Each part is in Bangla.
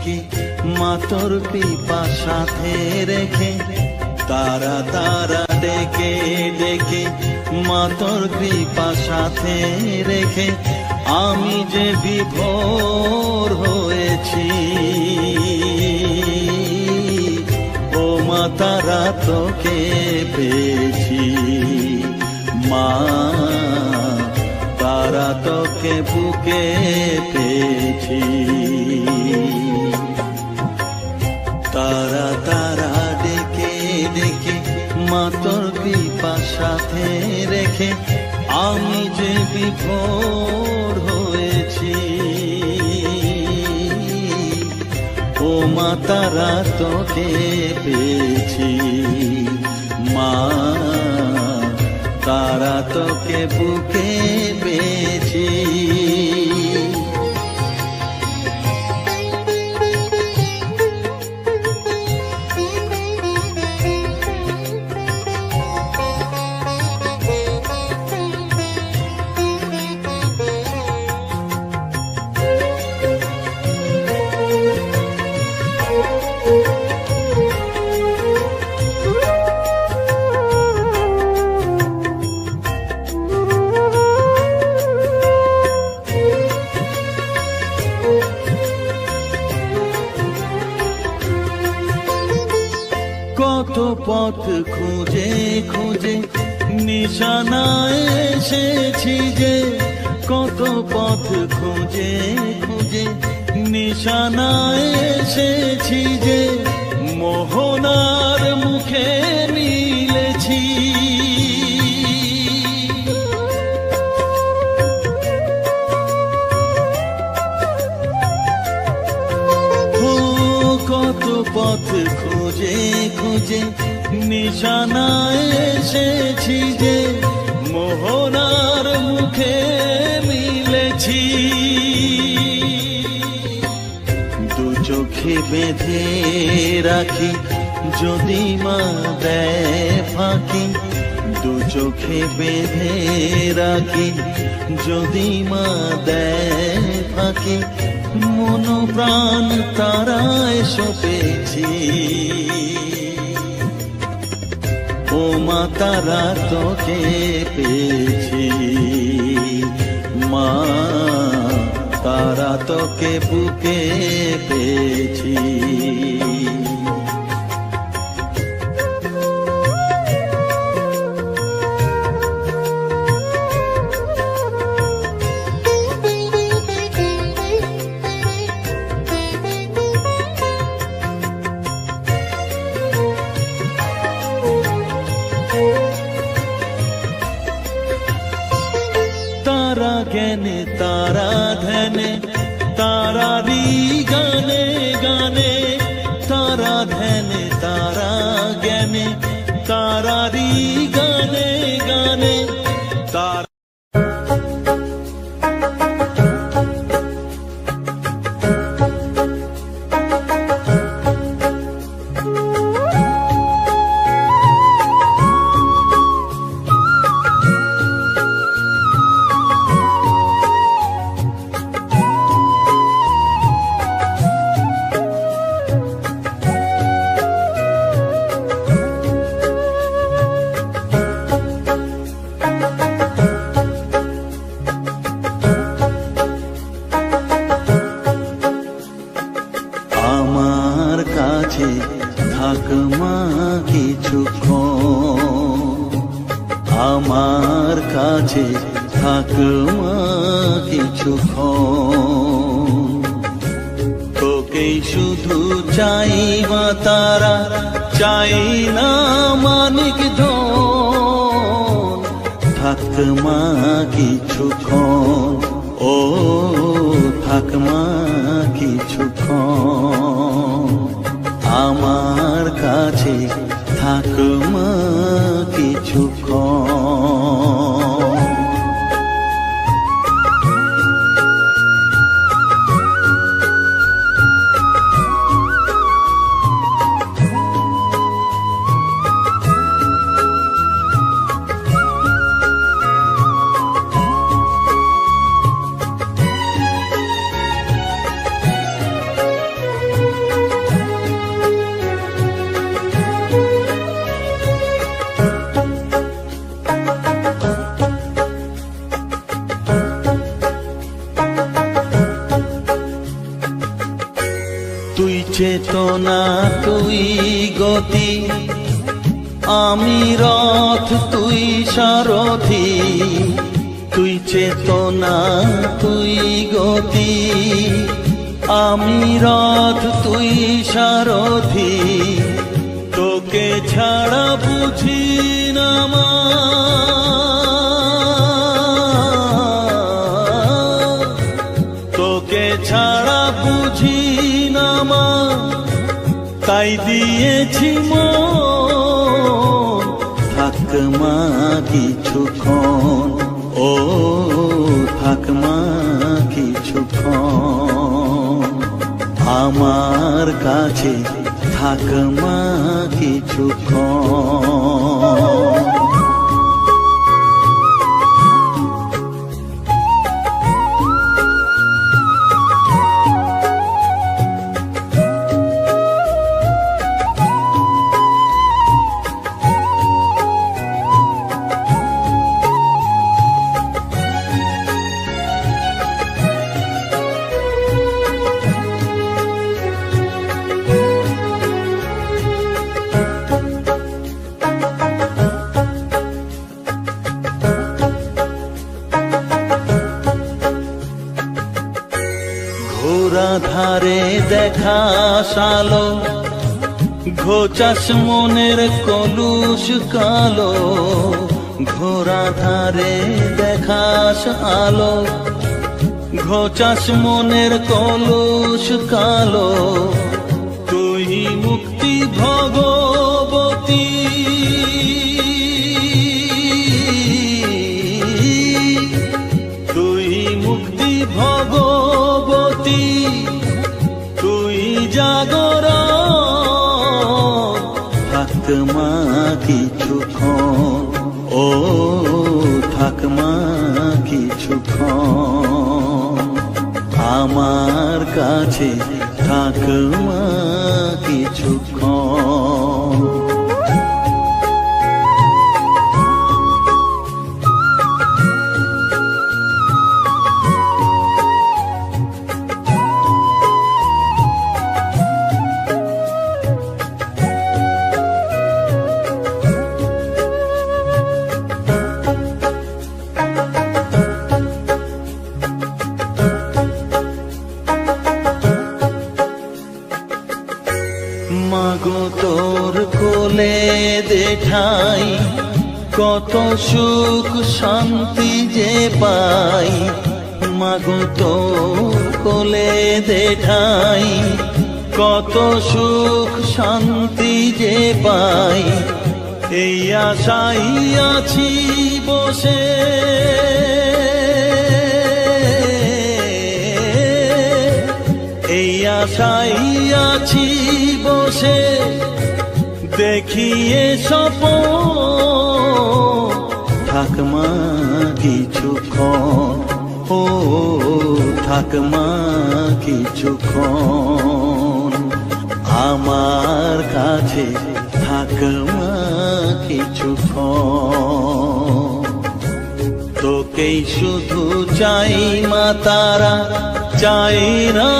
কি মাতর পিপা সাথে রেখে তারা তারা ডেকে ডেকে মাতর কৃপা সাথে রেখে আমি যে বিভোর হয়েছি। ও মা তারা তোকে পেয়েছি, মা তারা তোকে বুকে পেয়েছি। তারা তারা ডেকে ডেকে মাতর কৃপা সাথে রেখে আমি যে বিভোর হয়েছি। ও মা তারা তোকে পেয়েছি, মা তারা তোকে বুকে পেয়েছি। কত পথ খুঁজে খুঁজে নিশানায় এসেছি যে, কত পথ খুঁজে খুঁজে নিশানায় এসেছি যে, মোহনার মুখে মিলেছি। কত পথ খুঁজে খুঁজে নিশানায় এসেছি যে, মোহনার মুখে মিলেছি। দু চোখে বেঁধে রাখি যদি মা দেয় ফাঁকি, দু চোখে বেঁধে রাখি যদি মা দেয় ফাঁকি, মন প্রাণ তারায় সপেছি। ও মা তারা তোকে পেয়েছি, মা তারা তোকে বুকে পেয়েছি। তারা জ্ঞানে তারা ধ্যানে তারারি গানে গানে, তারা ধ্যানে তারা জ্ঞানে তারারি গানে গানে। তারা আমার কাছে থাক মা কিছুক্ষণ, আমার কাছে থাক মা কিছুক্ষণ। তোকেই শুধু চাই মা তারা, চাই না মানিক ধন। থাক মা কিছুক্ষণ, ও থাক মা কিছুক্ষণ। আমার কাছে থাক মা কিছুক্ষণ। তুই চেতনা তুই গতি, আমি রথ তুই সারথি। তুই চেতনা তুই গতি, আমি রথ তুই সারথি। তোকে ছাড়া বুঝি না মা, তোকে ছাড়া বুঝি না মা, তাই দিয়েছি মন। থাক মা কিছুক্ষণ, ও থাক মা কিছুক্ষণ, আমার কাছে থাক মা কিছুক্ষণ। ঘোরা ধারে দেখা সালো, ঘোচাস মনের কলুষ কালো। ঘোরা ধারে দেখাস আলো, ঘোচাস মনের কলুষ কালো। তুই মুক্তি ভগবতী, তুই মুক্তি ভগবতী, তুই জাগরণ। থাক মা কিছুক্ষণ, ও থাক মা কিছুক্ষণ, আমার কাছে থাক মা কিছুক্ষণ। মাগো তোর কোলে দেখাই, কত সুখ শান্তি যে পাই। মাগো তোর কোলে দেখাই, কত সুখ শান্তি যে পাই। এই আশাই আছি বসে, এই আশাই আছি বসে, দেখিয়ে স্বপন। থাক মা কিছুক্ষণ, ও থাক মা কিছুক্ষণ, আমার কাছে থাক মা কিছুক্ষণ। তোকেই শুধু চাই মা তারা, চাই না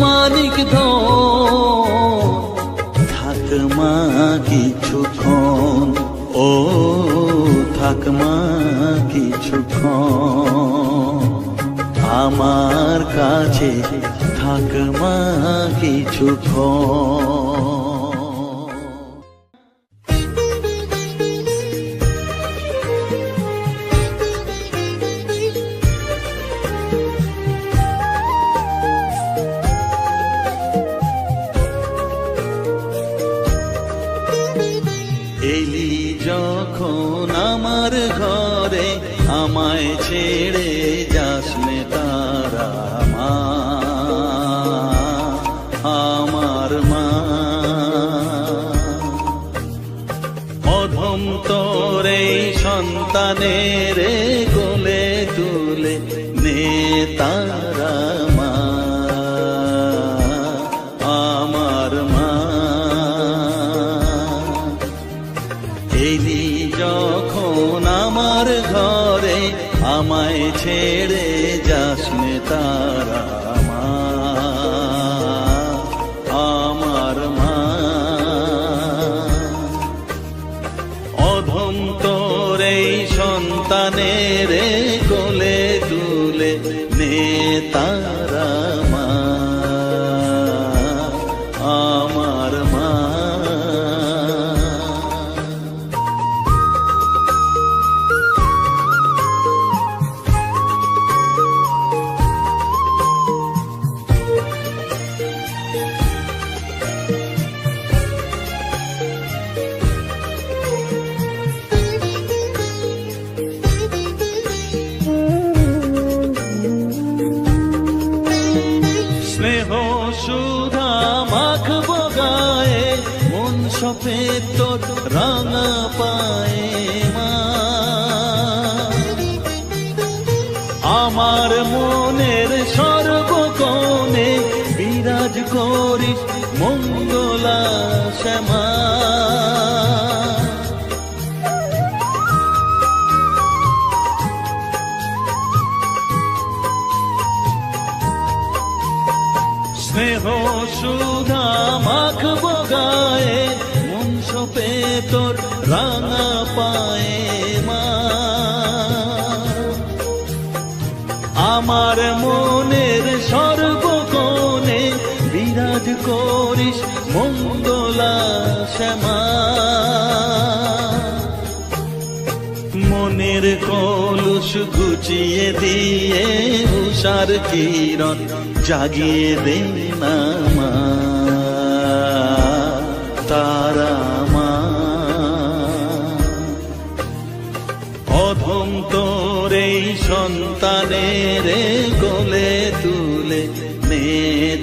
মানিক ধন। থাক মা কিছুক্ষণ, ও থাক মা কিছুক্ষণ, আমার কাছে থাক মা কিছুক্ষণ। এলি যখন আমার ঘরে, আমায় ছেড়ে যাস নে তারা মা, আমার মা। অধম তোর এই সন্তানের কোলে তুলে নে তারা মা, আমার মা। এলি যখন আমার ঘরে, আমায় ছেড়ে যাস নে তারা মা, সন্তানের কোলে তুলে নে তারা মা, আমার মা। স্নেহ সুধা মাখবো গায়ে, মন সপে তোর রাঙা পায়ে মা। আমার মনের সর্বকোণে বিরাজ করিস মঙ্গলা শ্যামা। স্নেহ সুধা মাখবো গায়ে, মন সপে তোর রাঙা পায়ে মা। আমার মনের সর্বকোণে বিরাজ করিস মঙ্গলা শ্যামা। মনের কলুষ ঘুচিয়ে দিয়ে উষার কিরণ জাগিয়ে দে না মা, তারা মা। অধম তোর এই সন্তানের কোলে তুলে নে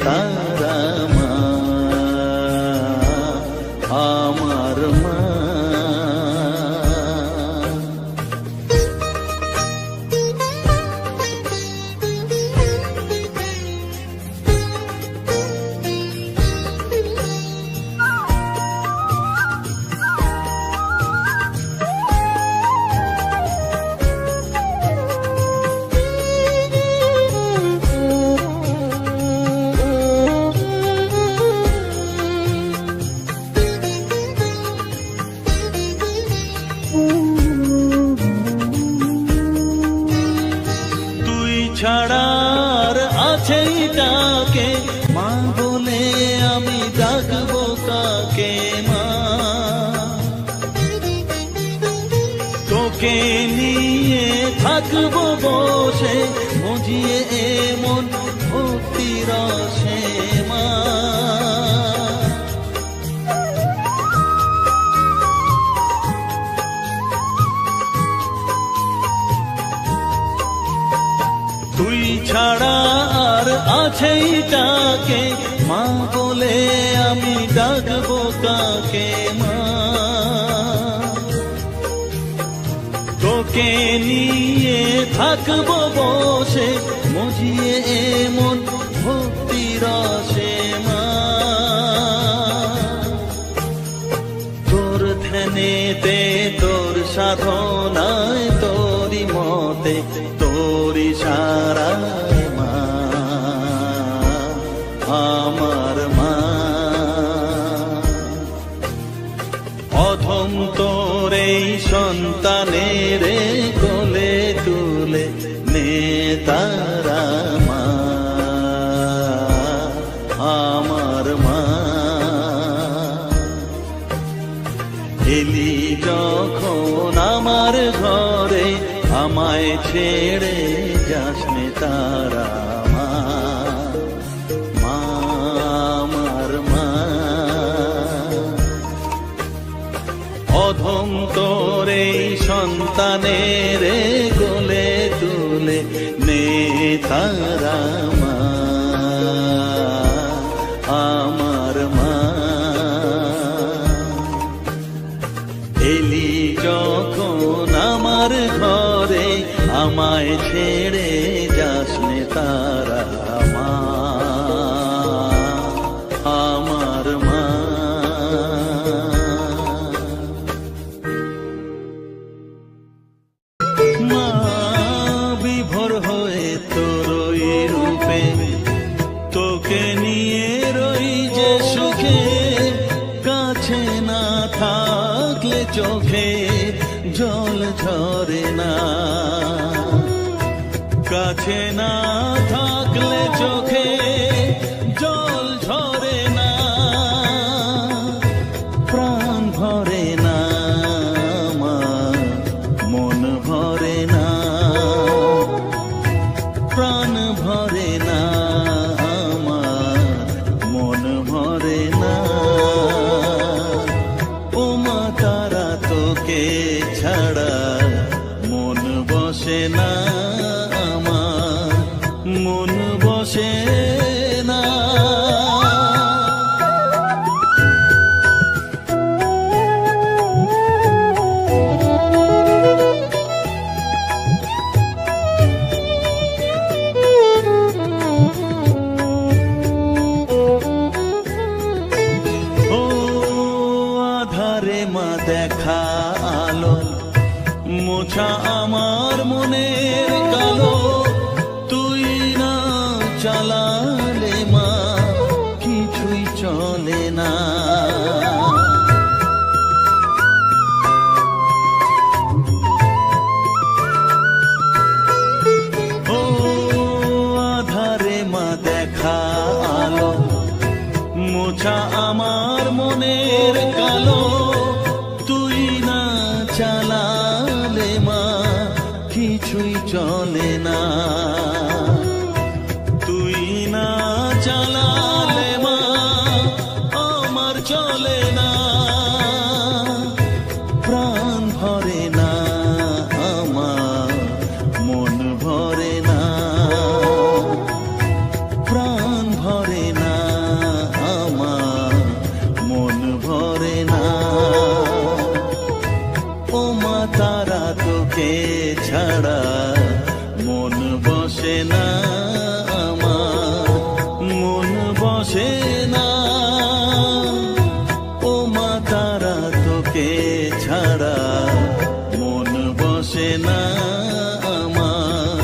তারা মা, আমার মা। ছাড়ার আছেই ডাকে মা বলে আমি ডাকবো কাকে মা। তোকে নিয়ে থাকবো বসে মজিয়ে এমন ভক্তি রসে মা। তুই ছাড়া আর আছেই তাকে মা বলে আমি ডাকবো কাকে মা। তোকে নিয়ে থাকবো বসে মজিয়ে এমন ভক্তি রসে মা। তোর ধ্যানেতে তোর সাধনায় তোরি মতে তোরি সারায় মা, আমার মা। অধম তোর এই সন্তানের কোলে তুলে নে তারা মা, আমার মা। এলি যখন আমার ঘরে আমায় ছেড়ে যাসনে তারা মা, মা, আমার মা। অধম তোর এই সন্তানের কোলে তুলে নে তারা মা, আমার মা। এলি যখন আমার ঘরে আমায় ছেড়ে যাসনে তারা মা, আমার মা। মা বিভোর হয়ে তোর ওই রূপে তোকে নিয়ে রই যে সুখে, কাছে না থাকলে চোখে জল ঝরে না, কাছে না থাকলে চোখে জল ঝরে না, প্রাণ ভরে না আমার, মন ভরে না, প্রাণ ভরে না আমার, মন ভরে না। ও মা তারা তোকে ছাড়া মন বসে না আমার, মন বসে না। ও আধারে মা দেখা আলো, মোছা আমার মনের কালো, তুই না চালালে মা কিছুই চলে না। ও আধারে মা দেখা আলো, মোছা আমার মনের কালো, তুই না চালালে মা কিছুই চলে না। তুই না চালালে মা আমার চলে না, প্রাণ ভরে না আমার, মন ভরে না, প্রাণ ভরে না আমার, মন ভরে না। ও মা তারা তোকে ছাড়া মন বসে না আমার, মন বসে না। ও মা তারা তোকে ছাড়া মন বসে না আমার,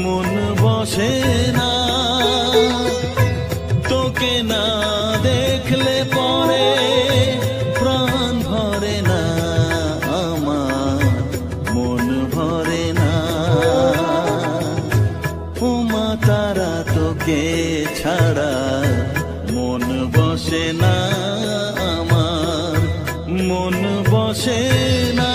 মন বসে না। তোকে না দেখলে পরে প্রাণ ভরে না আমার, মন ভরে না। ও মা তারা তোকে ছাড়া মন বসে না আমার, মন বসে না।